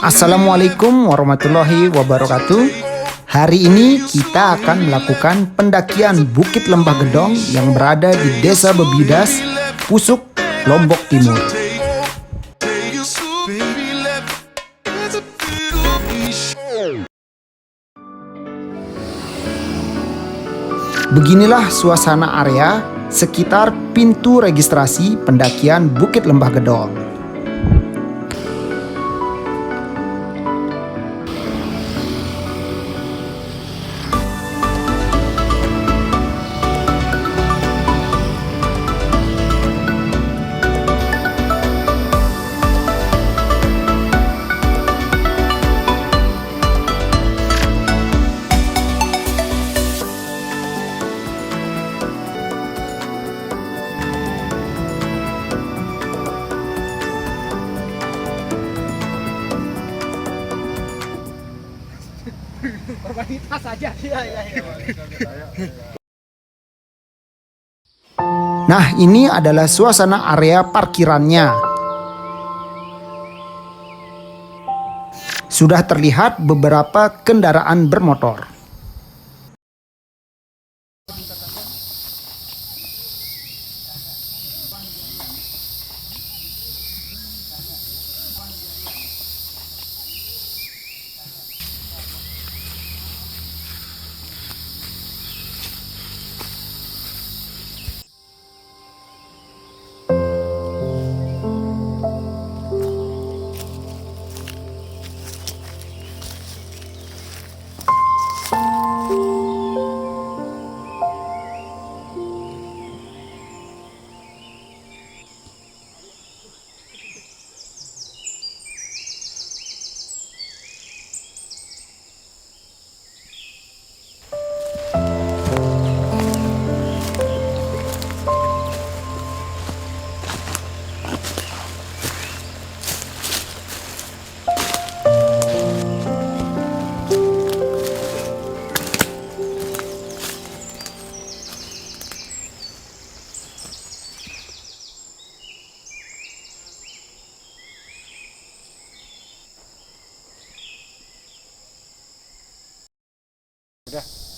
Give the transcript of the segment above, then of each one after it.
Assalamualaikum warahmatullahi wabarakatuh. Hari ini kita akan melakukan pendakian Bukit Lembah Gedong yang berada di Desa Bebidas, Pusuk, Lombok Timur. Beginilah suasana area sekitar pintu registrasi pendakian Bukit Lembah Gedong. Nah, ini adalah suasana area parkirannya. Sudah terlihat beberapa kendaraan bermotor.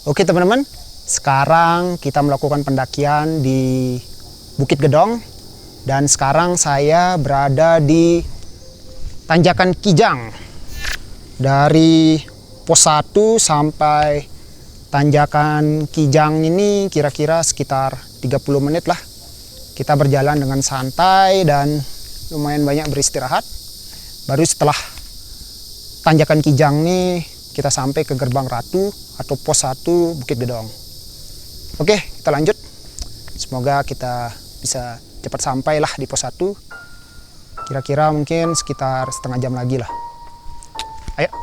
Oke teman-teman, sekarang kita melakukan pendakian di Bukit Gedong dan sekarang saya berada di Tanjakan Kijang. Dari pos 1 sampai Tanjakan Kijang ini kira-kira sekitar 30 menit lah. Kita berjalan dengan santai dan lumayan banyak beristirahat. Baru setelah Tanjakan Kijang nih kita sampai ke Gerbang Ratu atau pos 1 Bukit Gedong. Oke, kita lanjut. Semoga kita bisa cepat sampai lah di pos 1. Kira-kira mungkin sekitar setengah jam lagi lah. Ayo.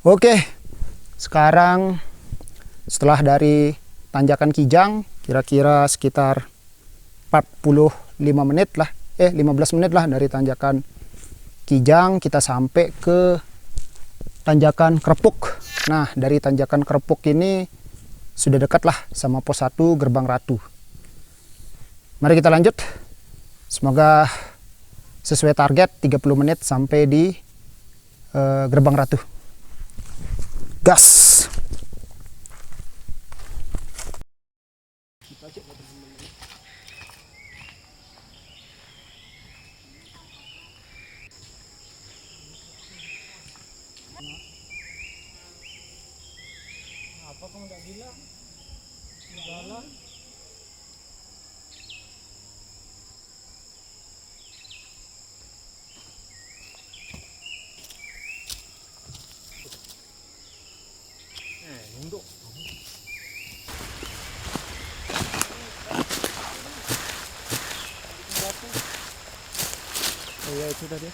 Oke, sekarang setelah dari Tanjakan Kijang, kira-kira sekitar 45 menit lah 15 menit lah dari tanjakan Kijang kita sampai ke tanjakan Krepuk. Nah, dari tanjakan Krepuk ini sudah dekat lah sama pos 1 Gerbang Ratu. Mari kita lanjut. Semoga sesuai target 30 menit sampai di Gerbang Ratu. Gas. Apa kamu tidak bilang? Jalan. Nunduk. Oh ya, itu tadi.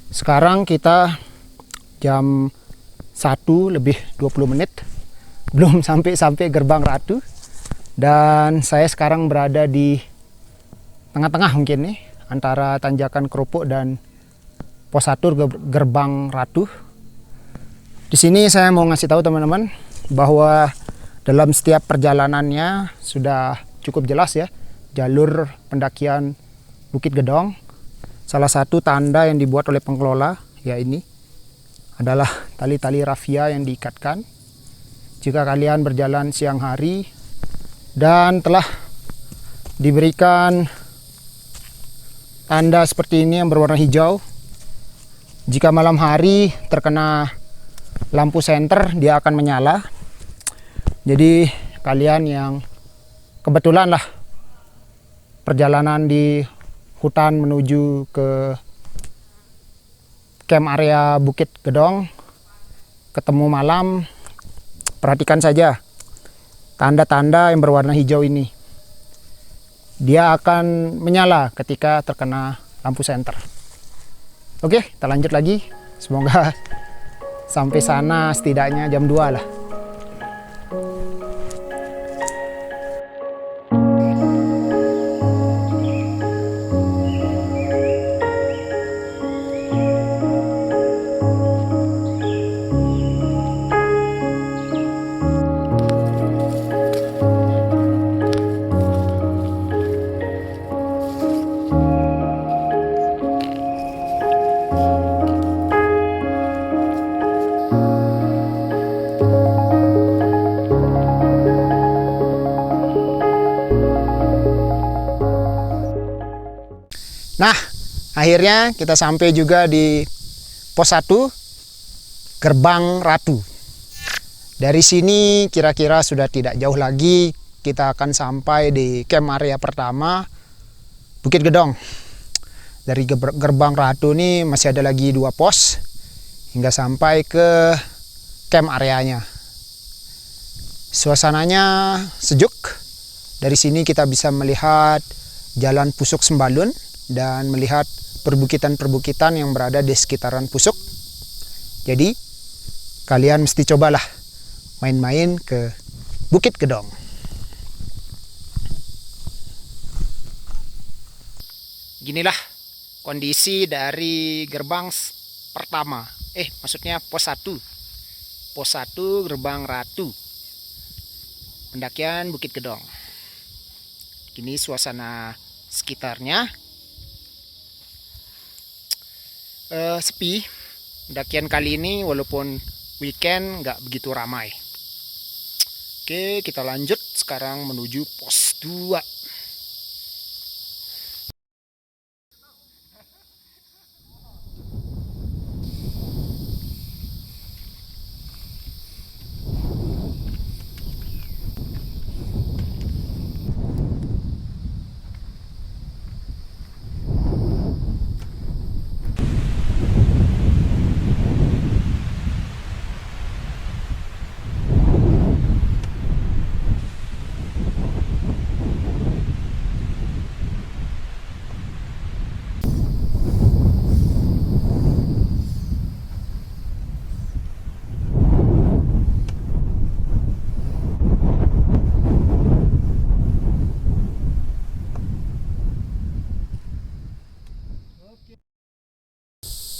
Sekarang kita jam 1 lebih 20 menit. Belum sampai Gerbang Ratu. Dan saya sekarang berada di tengah-tengah mungkin nih, antara tanjakan Krepuk dan pos 1 Gerbang Ratu. Di sini saya mau ngasih tahu teman-teman bahwa dalam setiap perjalanannya sudah cukup jelas ya jalur pendakian Bukit Gedong. Salah satu tanda yang dibuat oleh pengelola ya ini adalah tali-tali rafia yang diikatkan jika kalian berjalan siang hari, dan telah diberikan tanda seperti ini yang berwarna hijau. Jika malam hari terkena lampu senter dia akan menyala. Jadi kalian yang kebetulan lah perjalanan di hutan menuju ke camp area Bukit Gedong ketemu malam, perhatikan saja tanda-tanda yang berwarna hijau ini. Dia akan menyala ketika terkena lampu senter. Oke, kita lanjut lagi. Semoga sampai sana setidaknya jam 2 lah. Nah, akhirnya kita sampai juga di pos 1 Gerbang Ratu. Dari sini kira-kira sudah tidak jauh lagi kita akan sampai di camp area pertama Bukit Gedong. Dari Gerbang Ratu ini masih ada lagi 2 pos hingga sampai ke camp areanya. Suasananya sejuk. Dari sini kita bisa melihat Jalan Pusuk Sembalun dan melihat perbukitan-perbukitan yang berada di sekitaran Pusuk. Jadi kalian mesti cobalah main-main ke Bukit Gedong. Ginilah kondisi dari gerbang pertama. Maksudnya pos 1. Pos 1 Gerbang Ratu. Pendakian Bukit Gedong. Ini suasana sekitarnya. Sepi. Pendakian kali ini walaupun weekend nggak begitu ramai. Oke, kita lanjut sekarang menuju pos 2.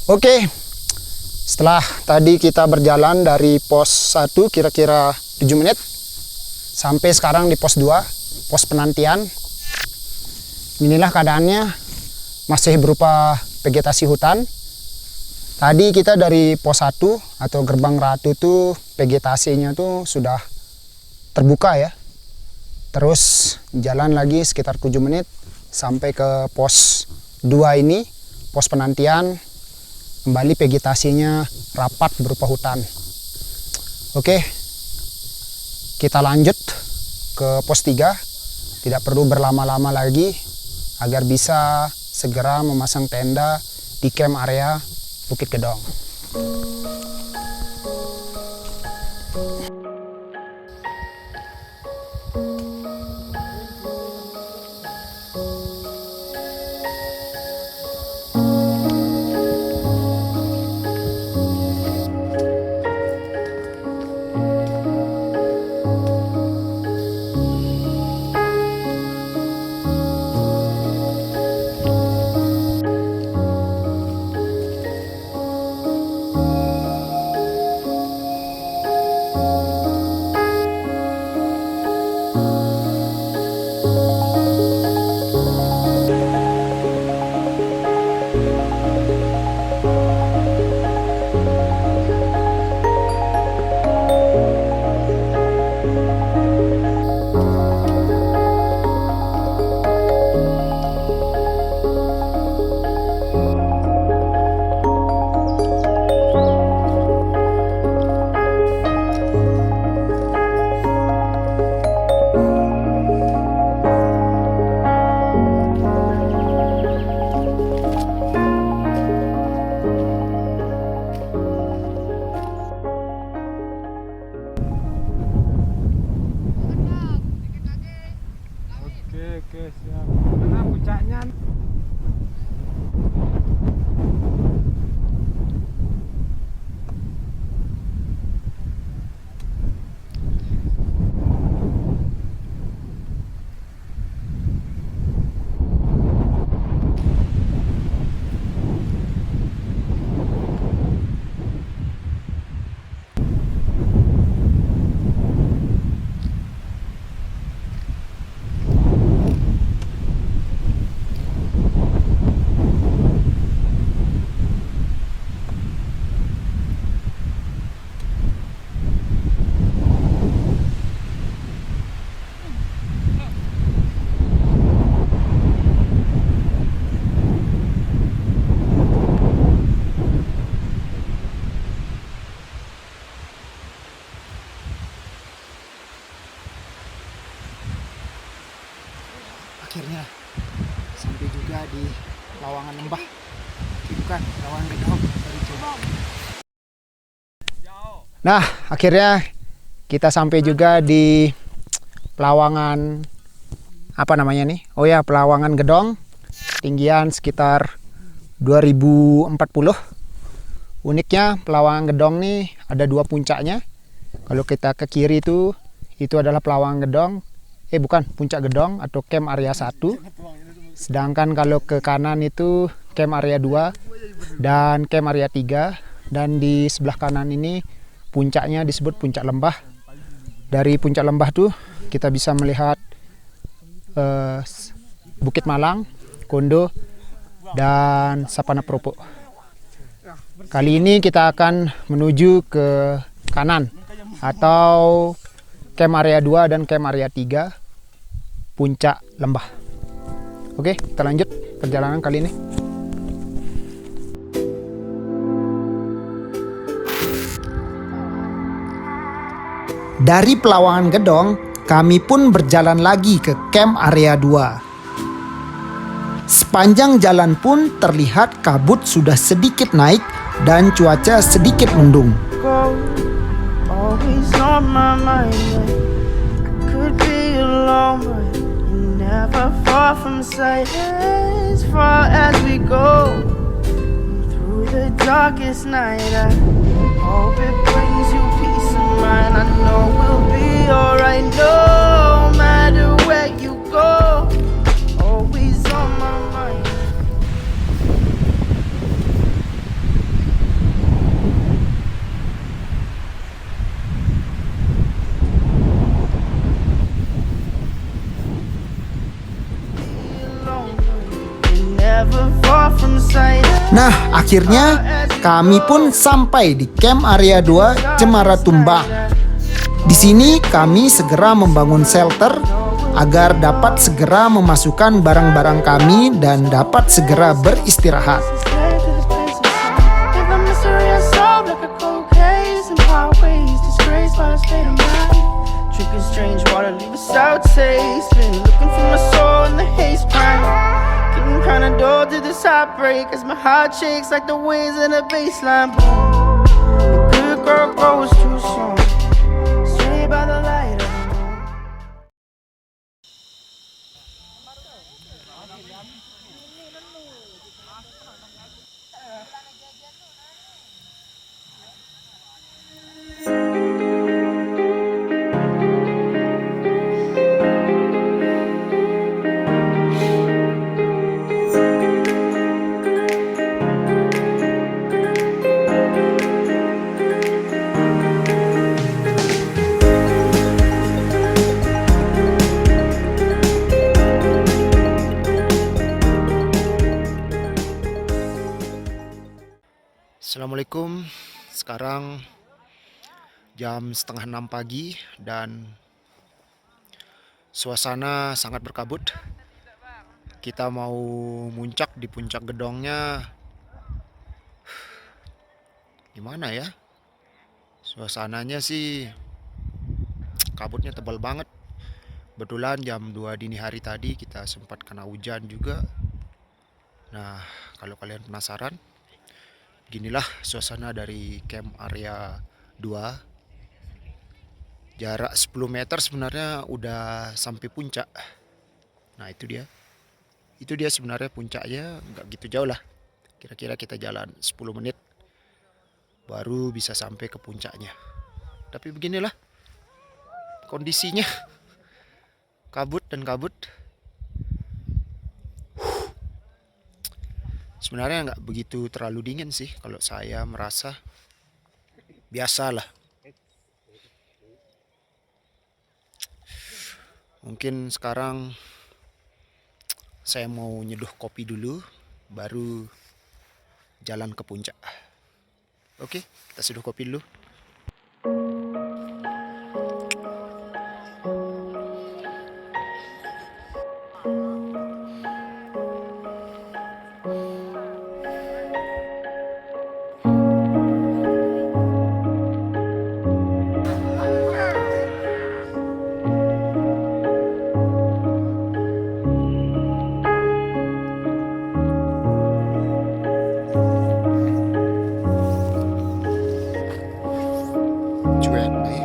Oke, setelah tadi kita berjalan dari pos 1 kira-kira 7 menit sampai sekarang di pos 2, pos penantian. Inilah keadaannya, masih berupa vegetasi hutan. Tadi kita dari pos 1 atau gerbang Ratu tuh vegetasinya tuh sudah terbuka ya. Terus jalan lagi sekitar 7 menit sampai ke pos 2 ini, pos penantian. Kembali vegetasinya rapat berupa hutan. Oke, kita lanjut ke pos 3. Tidak perlu berlama-lama lagi agar bisa segera memasang tenda di camp area Bukit Gedong. Oke, siap. Mana puncaknya? Akhirnya sampai juga di Lawangan Lembah. Bukan, Lawangan Gedong. Nah, akhirnya kita sampai juga di Pelawangan, apa namanya nih? Oh ya, Pelawangan Gedong. Tinggian sekitar 2040. Uniknya Pelawangan Gedong nih ada 2 puncaknya. Kalau kita ke kiri itu adalah Pelawangan Gedong. Bukan, Puncak Gedong atau Camp Area 1. Sedangkan kalau ke kanan itu Camp Area 2 dan Camp Area 3. Dan di sebelah kanan ini puncaknya disebut Puncak Lembah. Dari Puncak Lembah tuh kita bisa melihat Bukit Malang, Kondo, dan Sapana Propo. Kali ini kita akan menuju ke kanan atau Camp Area 2 dan Camp Area 3, Puncak Lembah. Oke, kita lanjut perjalanan kali ini. Dari Pelawangan Gedong, kami pun berjalan lagi ke Camp Area 2. Sepanjang jalan pun terlihat kabut sudah sedikit naik dan cuaca sedikit mendung. Always on my mind, I could be alone, but you're never far from sight. As far as we go through the darkest night, I hope it brings you peace of mind. I know we'll be alright, no matter where you go. Always on my mind. akhirnya kami pun sampai di camp area 2 Cemara Tumbang. Di sini kami segera membangun shelter agar dapat segera memasukkan barang-barang kami dan dapat segera beristirahat. Drinking strange water, leave a sour taste. Been looking for my soul in the haze prime. Getting kinda dull to this heartbreak as my heart shakes like the waves in a baseline. Boom. The good girl goes too soon. Stay by the light of the moon. Assalamualaikum, sekarang jam 5:30 pagi dan suasana sangat berkabut. Kita mau muncak di puncak gedongnya. Gimana ya? Suasananya sih kabutnya tebal banget. Kebetulan jam 2 dini hari tadi kita sempat kena hujan juga. Nah, kalau kalian penasaran, beginilah suasana dari camp area 2. Jarak 10 meter sebenarnya udah sampai puncak. Nah, itu dia. Itu dia sebenarnya puncaknya, nggak gitu jauh lah. Kira-kira kita jalan 10 menit baru bisa sampai ke puncaknya. Tapi beginilah kondisinya. Kabut dan kabut. Sebenarnya nggak begitu terlalu dingin sih, kalau saya merasa biasalah. Mungkin sekarang saya mau nyeduh kopi dulu, baru jalan ke puncak. Oke, kita seduh kopi dulu. Cuek nih.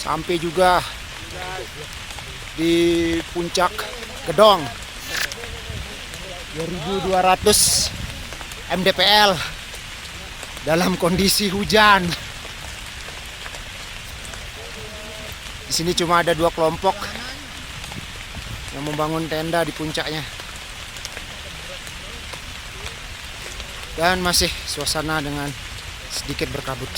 Sampai juga di puncak gedong 2200 mdpl dalam kondisi hujan. Di sini cuma ada 2 kelompok yang membangun tenda di puncaknya. Dan masih suasana dengan sedikit berkabut.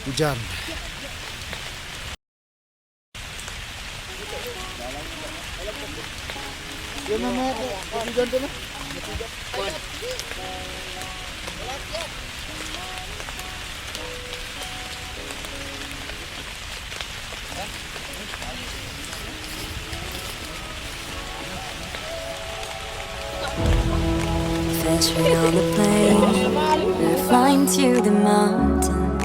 Hujan. First we're on the plane, we're flying to the mountain,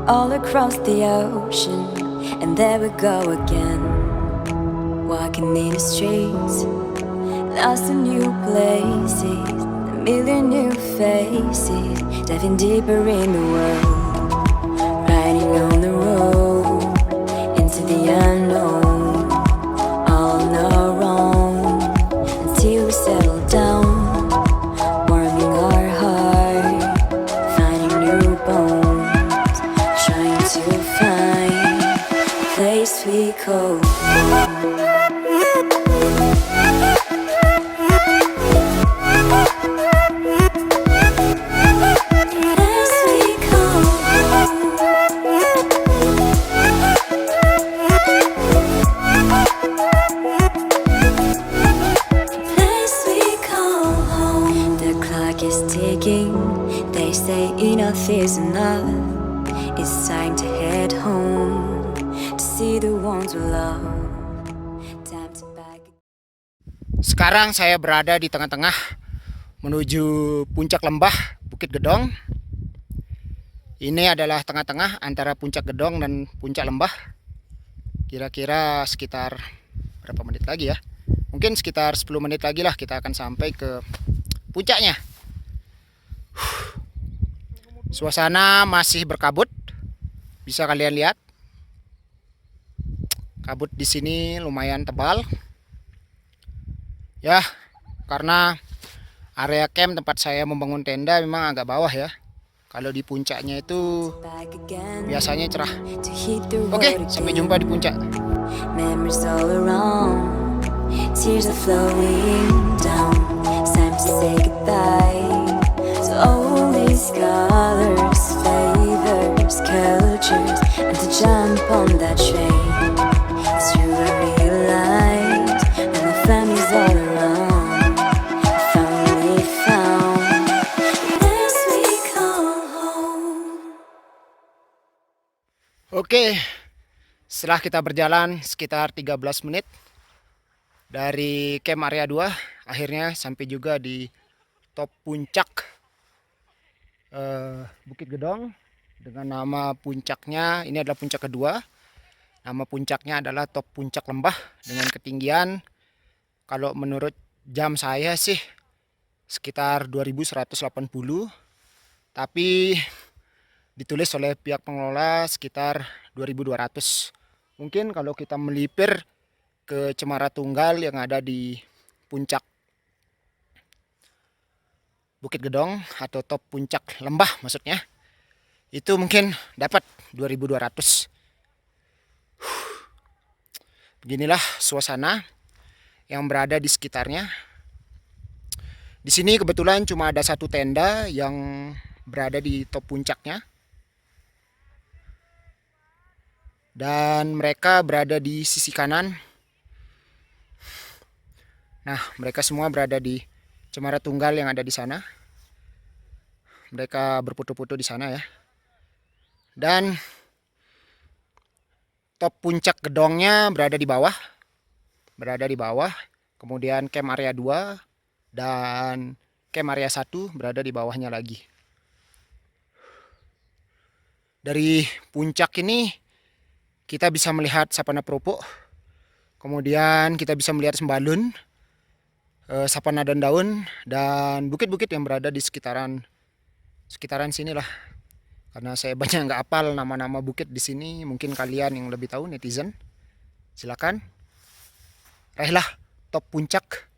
all across the ocean, And there we go again, walking in the streets, lost in new places, a million new faces, diving deeper in the world, riding on the road into the unknown, all on our own, until we settle down, warming our heart, finding new bones, trying to find a place we call home. They say enough is enough. It's time to head home to see the ones we love. Time to back. Sekarang saya berada di tengah-tengah menuju puncak lembah Bukit Gedong. Ini adalah tengah-tengah antara puncak Gedong dan puncak lembah. Kira-kira sekitar berapa menit lagi ya? Mungkin sekitar 10 menit lagi lah kita akan sampai ke puncaknya. Suasana masih berkabut, bisa kalian lihat. Kabut di sini lumayan tebal. Ya, karena area camp tempat saya membangun tenda memang agak bawah ya. Kalau di puncaknya itu biasanya cerah. Oke, sampai jumpa di puncak. Memories all around, tears are flowing down. It's time to say goodbye to all these colors, flavors, cultures, and to jump on that train. It's true, I realize when my family's all around, I finally found the place we call home. Oke, setelah kita berjalan sekitar 13 menit dari camp area 2, akhirnya sampai juga di top puncak Bukit Gedong dengan nama puncaknya. Ini adalah puncak kedua. Nama puncaknya adalah top puncak lembah dengan ketinggian, kalau menurut jam saya sih sekitar 2180, tapi ditulis oleh pihak pengelola sekitar 2200. Mungkin kalau kita melipir ke Cemara Tunggal yang ada di puncak Bukit Gedong atau top puncak lembah maksudnya, itu mungkin dapat 2200. Beginilah suasana yang berada di sekitarnya. Di sini kebetulan cuma ada satu tenda yang berada di top puncaknya. Dan mereka berada di sisi kanan. Nah, mereka semua berada di Cemara Tunggal yang ada di sana. Mereka berfoto-foto di sana ya. Dan top puncak gedongnya berada di bawah. Kemudian camp area 2 dan camp area 1 berada di bawahnya lagi. Dari puncak ini kita bisa melihat Sapana Propo. Kemudian kita bisa melihat Sembalun, Sapana dan Daun, dan bukit-bukit yang berada di sekitaran sinilah. Karena saya banyak nggak hafal nama-nama bukit di sini, mungkin kalian yang lebih tahu, netizen. Silakan. Raihlah top puncak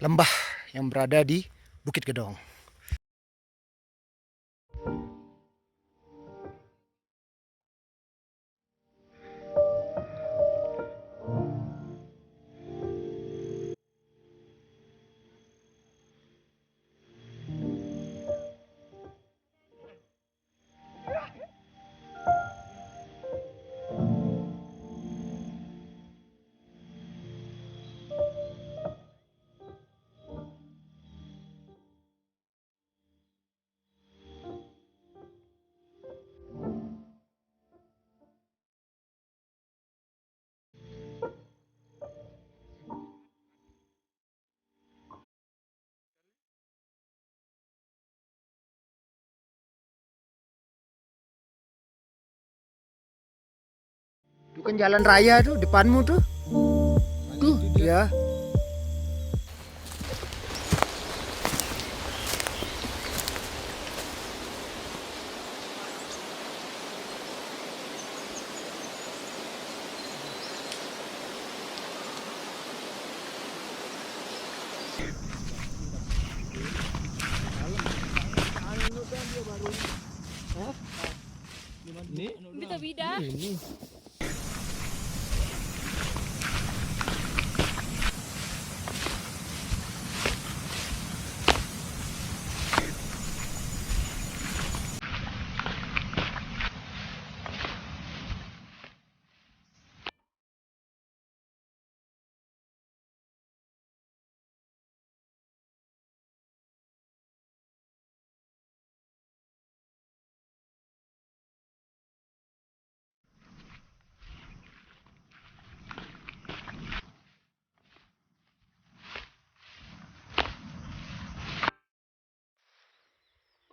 lembah yang berada di Bukit Gedong. Bukan jalan raya tuh depanmu tuh. Tuh, ya.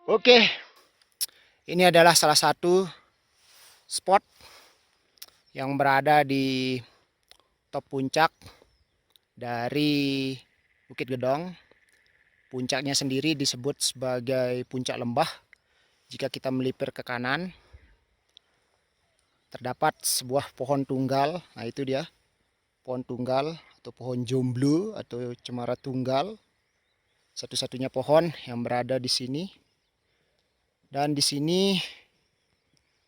Oke, ini adalah salah satu spot yang berada di top puncak dari Bukit Gedong. Puncaknya sendiri disebut sebagai puncak lembah. Jika kita melipir ke kanan, terdapat sebuah pohon tunggal. Nah itu dia, pohon tunggal atau pohon jomblo atau cemara tunggal. Satu-satunya pohon yang berada di sini. Dan di sini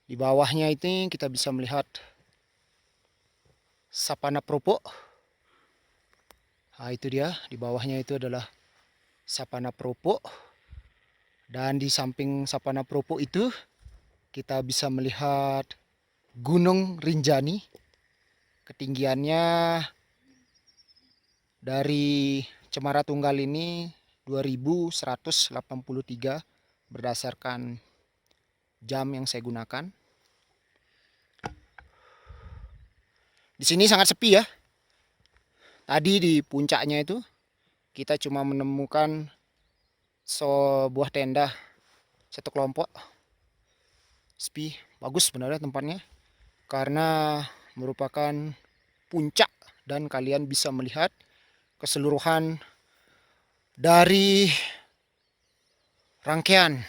di bawahnya itu kita bisa melihat Sapana Propo. Nah itu dia, di bawahnya itu adalah Sapana Propo. Dan di samping Sapana Propo itu kita bisa melihat Gunung Rinjani. Ketinggiannya dari Cemara Tunggal ini 2183 berdasarkan jam yang saya gunakan. Di sini sangat sepi ya. Tadi di puncaknya itu kita cuma menemukan sebuah tenda satu kelompok. Sepi, bagus sebenarnya tempatnya karena merupakan puncak dan kalian bisa melihat keseluruhan dari rangkaian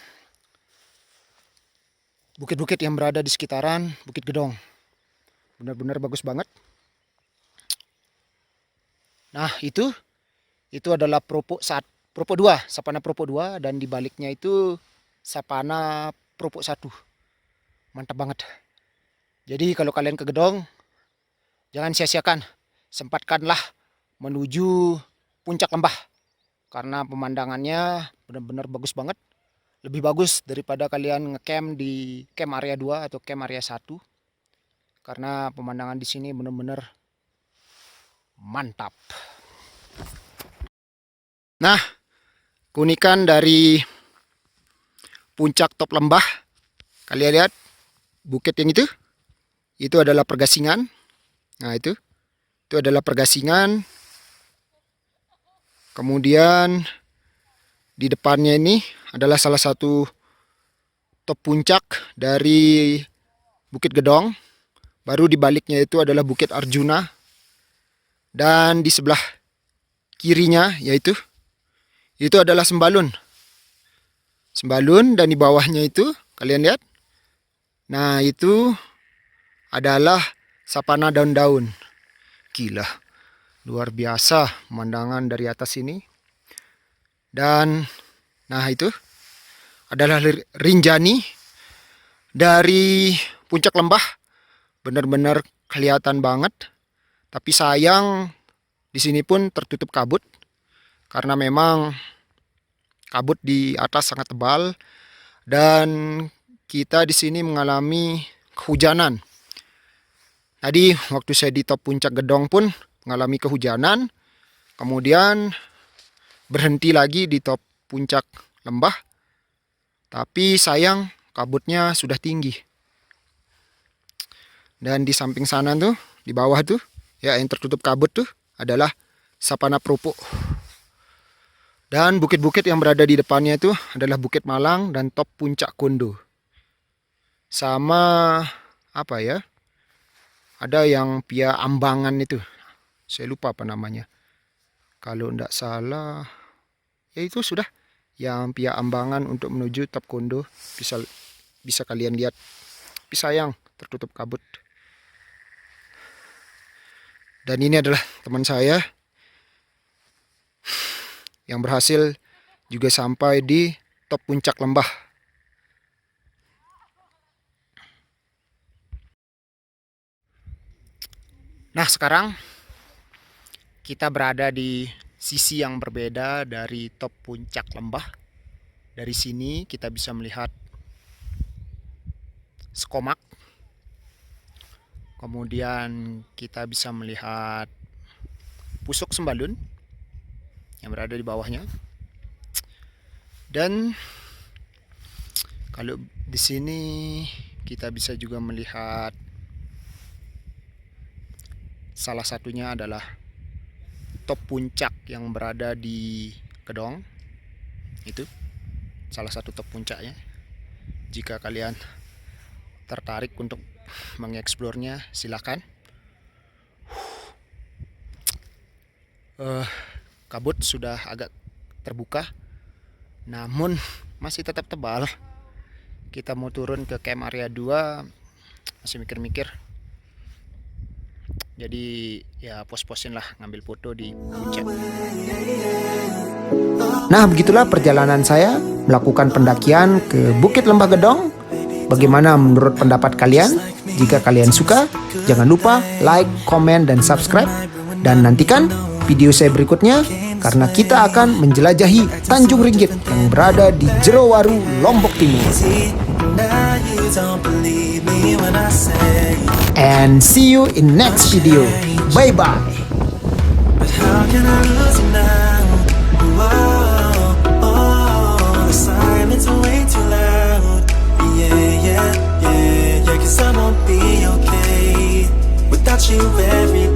bukit-bukit yang berada di sekitaran Bukit Gedong. Benar-benar bagus banget. Nah itu adalah Propo 2, Sapana Propo 2, dan di baliknya itu Sapana Propo 1. Mantap banget. Jadi kalau kalian ke Gedong, jangan sia-siakan, sempatkanlah menuju puncak lembah. Karena pemandangannya benar-benar bagus banget. Lebih bagus daripada kalian ngecamp di camp area 2 atau camp area 1. Karena pemandangan di sini benar-benar mantap. Nah, keunikan dari puncak top lembah, kalian lihat bukit yang itu adalah pergasingan. Nah itu adalah pergasingan. Kemudian di depannya ini adalah salah satu top puncak dari Bukit Gedong. Baru di baliknya itu adalah Bukit Arjuna. Dan di sebelah kirinya yaitu itu adalah Sembalun. Sembalun, dan di bawahnya itu kalian lihat. Nah itu adalah Sapana Daun-Daun. Gila, luar biasa pemandangan dari atas ini. Dan nah itu adalah Rinjani dari puncak lembah. Benar-benar kelihatan banget. Tapi sayang di sini pun tertutup kabut karena memang kabut di atas sangat tebal dan kita di sini mengalami kehujanan. Tadi waktu saya di top puncak Gedong pun mengalami kehujanan. Kemudian berhenti lagi di top puncak lembah. Tapi sayang kabutnya sudah tinggi. Dan di samping sana tuh, di bawah tuh, ya yang tertutup kabut tuh adalah Sapana Propo. Dan bukit-bukit yang berada di depannya itu adalah Bukit Malang dan top puncak Kondo. Sama apa ya? ada yang via Ambangan itu, saya lupa apa namanya. Kalau tidak salah, ya itu sudah yang via Ambangan untuk menuju Top Kondo, bisa kalian lihat. Tapi sayang tertutup kabut. Dan ini adalah teman saya yang berhasil juga sampai di top puncak lembah. Nah, sekarang kita berada di sisi yang berbeda dari top puncak lembah. Dari sini kita bisa melihat Sekomak. Kemudian kita bisa melihat Pusuk Sembalun yang berada di bawahnya. Dan kalau di sini kita bisa juga melihat salah satunya adalah top puncak yang berada di Gedong. Itu salah satu top puncaknya. Jika kalian tertarik untuk mengeksplornya, silakan. Kabut sudah agak terbuka, namun masih tetap tebal. Kita mau turun ke camp area 2, masih mikir-mikir. Jadi ya pos-posin lah ngambil foto di puncak. Nah, begitulah perjalanan saya melakukan pendakian ke Bukit Lembah Gedong. Bagaimana menurut pendapat kalian? Jika kalian suka, jangan lupa like, komen, dan subscribe. Dan nantikan video saya berikutnya, karena kita akan menjelajahi Tanjung Ringgit yang berada di Jerowaru, Lombok Timur. And see you in next video. Bye bye. But how can I lose you now? The silence is way too loud. Yeah, 'cause I won't be okay without you every